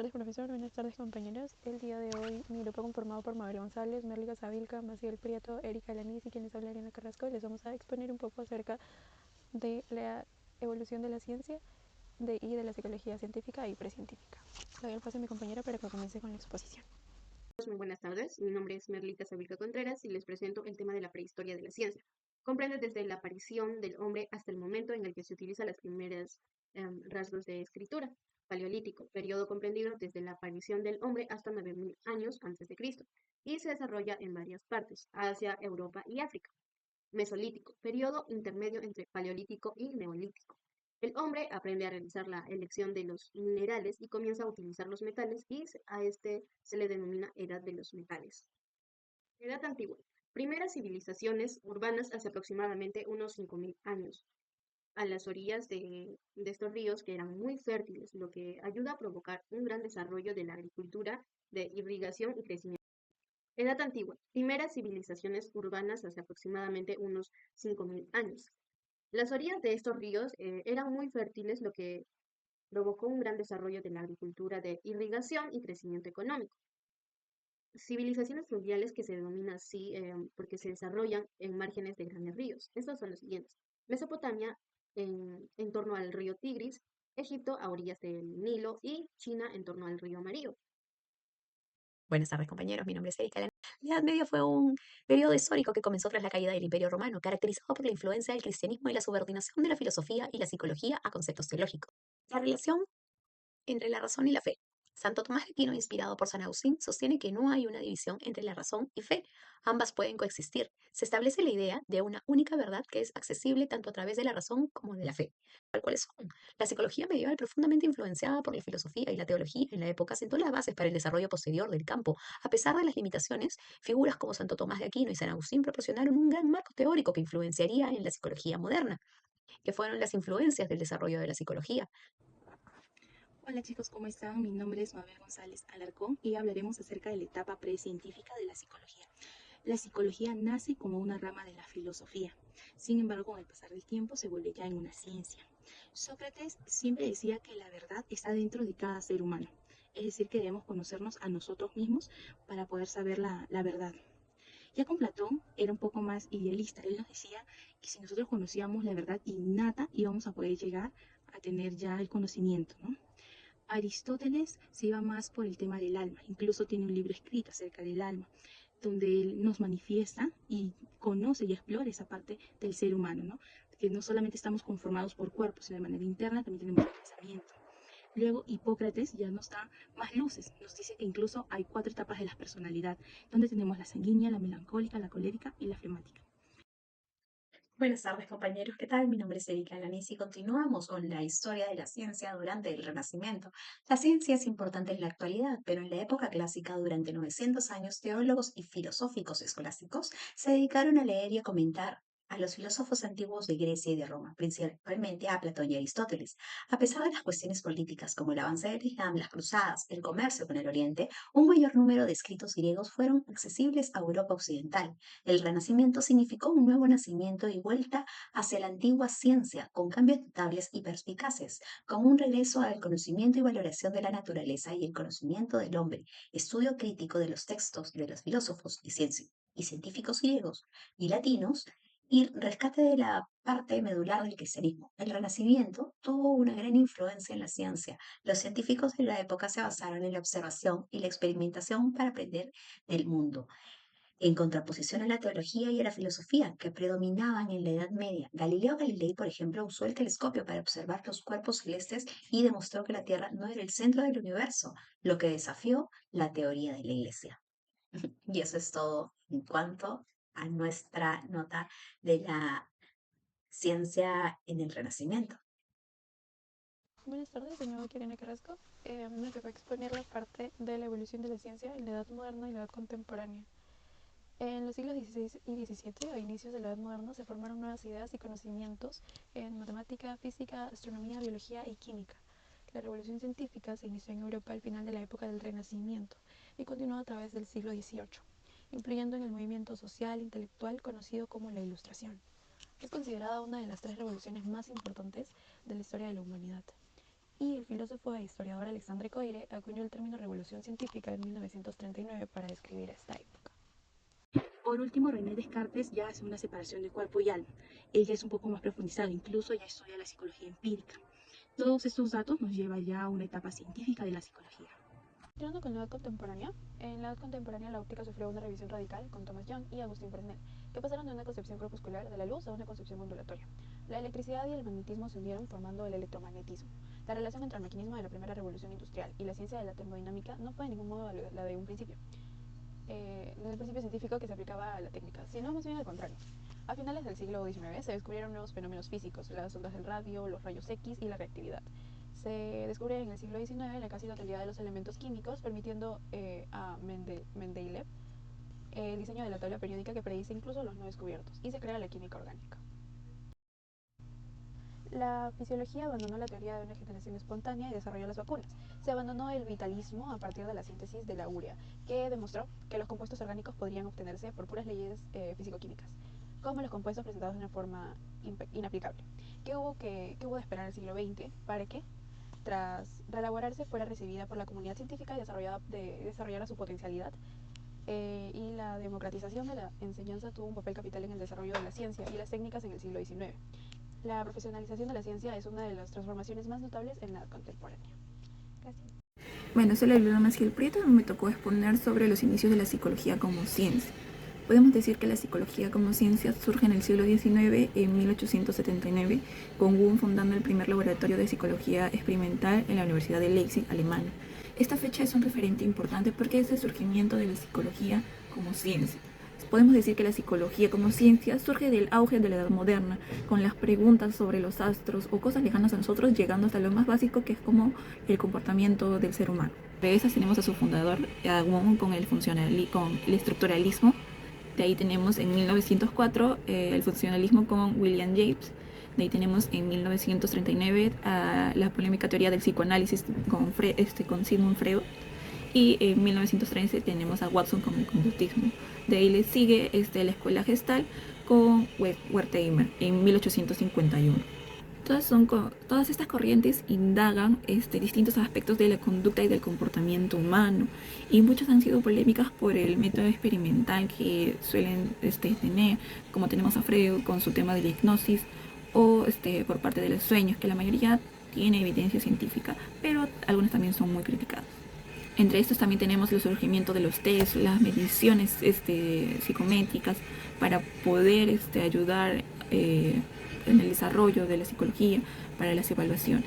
Buenas tardes, profesor. Buenas tardes, compañeros. El día de hoy, mi grupo conformado por Mabel González, Merlica Sabilca, Maciel Prieto, Erika Lanis y quienes habla Ariana Carrasco, les vamos a exponer un poco acerca de la evolución de la ciencia y de la psicología científica y precientífica. Le doy el paso a mi compañera para que comience con la exposición. Muy buenas tardes, mi nombre es Merlita Sabilca Contreras y les presento el tema de la prehistoria de la ciencia. Comprende desde la aparición del hombre hasta el momento en el que se utilizan las primeras rasgos de escritura. Paleolítico, periodo comprendido desde la aparición del hombre hasta 9000 años antes de Cristo y se desarrolla en varias partes, Asia, Europa y África. Mesolítico, periodo intermedio entre paleolítico y neolítico. El hombre aprende a realizar la elección de los minerales y comienza a utilizar los metales y a este se le denomina edad de los metales. Edad antigua. Primeras civilizaciones urbanas hace aproximadamente unos 5000 años, a las orillas de estos ríos que eran muy fértiles, lo que ayuda a provocar un gran desarrollo de la agricultura, de irrigación y crecimiento. Edad antigua. Primeras civilizaciones urbanas hace aproximadamente unos 5000 años. Las orillas de estos ríos eran muy fértiles, lo que provocó un gran desarrollo de la agricultura de irrigación y crecimiento económico. Civilizaciones fluviales que se denominan así porque se desarrollan en márgenes de grandes ríos. Estos son los siguientes. Mesopotamia en torno al río Tigris, Egipto a orillas del Nilo y China en torno al río Amarillo. Buenas tardes, compañeros. Mi nombre es Erika Lanis. La Edad Media fue un periodo histórico que comenzó tras la caída del Imperio Romano, caracterizado por la influencia del cristianismo y la subordinación de la filosofía y la psicología a conceptos teológicos. La relación entre la razón y la fe. Santo Tomás de Aquino, inspirado por San Agustín, sostiene que no hay una división entre la razón y fe. Ambas pueden coexistir. Se establece la idea de una única verdad que es accesible tanto a través de la razón como de la fe. ¿Cuáles son? La psicología medieval, profundamente influenciada por la filosofía y la teología en la época, sentó las bases para el desarrollo posterior del campo. A pesar de las limitaciones, figuras como Santo Tomás de Aquino y San Agustín proporcionaron un gran marco teórico que influenciaría en la psicología moderna, que fueron las influencias del desarrollo de la psicología. Hola chicos, ¿cómo están? Mi nombre es Mabel González Alarcón y hablaremos acerca de la etapa precientífica de la psicología. La psicología nace como una rama de la filosofía, sin embargo, con el pasar del tiempo se vuelve ya en una ciencia. Sócrates siempre decía que la verdad está dentro de cada ser humano, es decir, que debemos conocernos a nosotros mismos para poder saber la verdad. Ya con Platón era un poco más idealista, él nos decía que si nosotros conocíamos la verdad innata íbamos a poder llegar a tener ya el conocimiento, ¿no? Aristóteles se iba más por el tema del alma, incluso tiene un libro escrito acerca del alma, donde él nos manifiesta y conoce y explora esa parte del ser humano, ¿no? Que no solamente estamos conformados por cuerpos, sino de manera interna también tenemos el pensamiento. Luego Hipócrates ya nos da más luces, nos dice que incluso hay 4 etapas de la personalidad, donde tenemos la sanguínea, la melancólica, la colérica y la flemática. Buenas tardes, compañeros. ¿Qué tal? Mi nombre es Erika Lanis y continuamos con la historia de la ciencia durante el Renacimiento. La ciencia es importante en la actualidad, pero en la época clásica, durante 900 años, teólogos y filosóficos escolásticos se dedicaron a leer y a comentar a los filósofos antiguos de Grecia y de Roma, principalmente a Platón y Aristóteles. A pesar de las cuestiones políticas como el avance del Islam, las cruzadas, el comercio con el Oriente, un mayor número de escritos griegos fueron accesibles a Europa occidental. El Renacimiento significó un nuevo nacimiento y vuelta hacia la antigua ciencia, con cambios notables y perspicaces, como un regreso al conocimiento y valoración de la naturaleza y el conocimiento del hombre, estudio crítico de los textos de los filósofos y científicos griegos y latinos, y rescate de la parte medular del cristianismo. El Renacimiento tuvo una gran influencia en la ciencia. Los científicos de la época se basaron en la observación y la experimentación para aprender del mundo, en contraposición a la teología y a la filosofía que predominaban en la Edad Media. Galileo Galilei, por ejemplo, usó el telescopio para observar los cuerpos celestes y demostró que la Tierra no era el centro del universo, lo que desafió la teoría de la Iglesia. Y eso es todo en cuanto a nuestra nota de la ciencia en el Renacimiento. Buenas tardes, de nuevo aquí Ariana Carrasco. Me tocó exponer la parte de la evolución de la ciencia en la edad moderna y la edad contemporánea. En los siglos XVI y XVII, a inicios de la Edad Moderna, se formaron nuevas ideas y conocimientos en matemática, física, astronomía, biología y química. La revolución científica se inició en Europa al final de la época del Renacimiento y continuó a través del siglo XVIII, influyendo en el movimiento social e intelectual conocido como la Ilustración. Es considerada una de las 3 revoluciones más importantes de la historia de la humanidad. y el filósofo e historiador Alexandre Koire acuñó el término revolución científica en 1939 para describir esta época. Por último, René Descartes ya hace una separación de cuerpo y alma. Él ya es un poco más profundizado, incluso ya estudia la psicología empírica. Todos estos datos nos llevan ya a una etapa científica de la psicología. Continuando con la edad contemporánea, en la edad contemporánea la óptica sufrió una revisión radical con Thomas Young y Agustín Fresnel, que pasaron de una concepción corpuscular de la luz a una concepción ondulatoria. La electricidad y el magnetismo se unieron formando el electromagnetismo. La relación entre el maquinismo de la primera revolución industrial y la ciencia de la termodinámica no fue de ningún modo la de un principio. Del principio científico que se aplicaba a la técnica, sino más bien al contrario. A finales del siglo XIX se descubrieron nuevos fenómenos físicos, las ondas del radio, los rayos X y la reactividad. Se descubre en el siglo XIX la casi totalidad de los elementos químicos, permitiendo a Mendeleev el diseño de la tabla periódica que predice incluso los no descubiertos, y se crea la química orgánica. La fisiología abandonó la teoría de una generación espontánea y desarrolló las vacunas. Se abandonó el vitalismo a partir de la síntesis de la urea, que demostró que los compuestos orgánicos podrían obtenerse por puras leyes físico-químicas, como los compuestos presentados de una forma inaplicable. ¿Qué hubo de esperar al siglo XX para que, tras reelaborarse, fuera recibida por la comunidad científica y desarrollara su potencialidad? Y la democratización de la enseñanza tuvo un papel capital en el desarrollo de la ciencia y las técnicas en el siglo XIX. La profesionalización de la ciencia es una de las transformaciones más notables en la edad contemporánea. Gracias. Bueno, soy la Lola Maciel Prieto y me tocó exponer sobre los inicios de la psicología como ciencia. Podemos decir que la psicología como ciencia surge en el siglo XIX, en 1879, con Wundt fundando el primer laboratorio de psicología experimental en la Universidad de Leipzig, Alemania. Esta fecha es un referente importante porque es el surgimiento de la psicología como ciencia. Podemos decir que la psicología como ciencia surge del auge de la edad moderna, con las preguntas sobre los astros o cosas lejanas a nosotros, llegando hasta lo más básico, que es como el comportamiento del ser humano. De esas tenemos a su fundador, a Wundt, con el estructuralismo. De ahí tenemos en 1904 el funcionalismo con William James. De ahí tenemos en 1939 la polémica teoría del psicoanálisis con Sigmund Freud. Y en 1913 tenemos a Watson con el conductismo. De ahí le sigue la escuela Gestalt con Wertheimer en 1851. Todas estas corrientes indagan distintos aspectos de la conducta y del comportamiento humano, y muchas han sido polémicas por el método experimental que suelen tener, como tenemos a Freud con su tema de la hipnosis, o por parte de los sueños, que la mayoría tiene evidencia científica, pero algunas también son muy criticadas. Entre estos también tenemos el surgimiento de los test, las mediciones psicométricas para poder ayudar en el desarrollo de la psicología para las evaluaciones.